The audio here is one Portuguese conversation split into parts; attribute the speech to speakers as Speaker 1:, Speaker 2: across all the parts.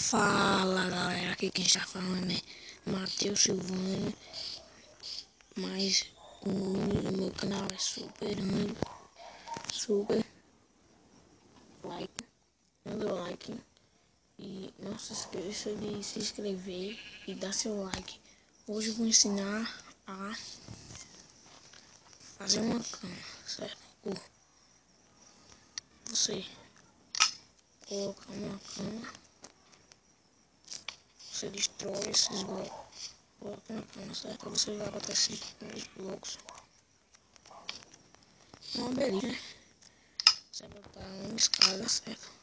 Speaker 1: Fala galera, aqui quem está falando é Matheus Silvano, mas o número do meu canal é super manda o like e não se esqueça de se inscrever e dar seu like. Hoje eu vou ensinar a fazer uma cama, certo? Você coloca uma cama, você destrói esses blocos, coloca na cama, certo? Você vai botar esses blocos. Uma beleza, né? Você vai botar uma escada, certo?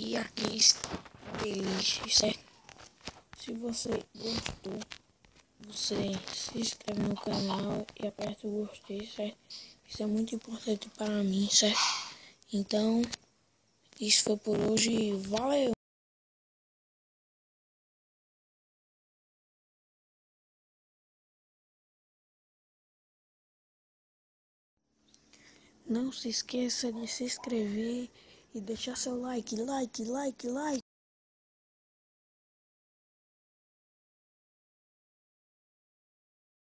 Speaker 1: E aqui está a playlist, certo? Se você gostou, você se inscreve no canal e aperta o gostei, certo? Isso é muito importante para mim, certo? Então, isso foi por hoje. Valeu! Não se esqueça de se inscrever e deixar seu like.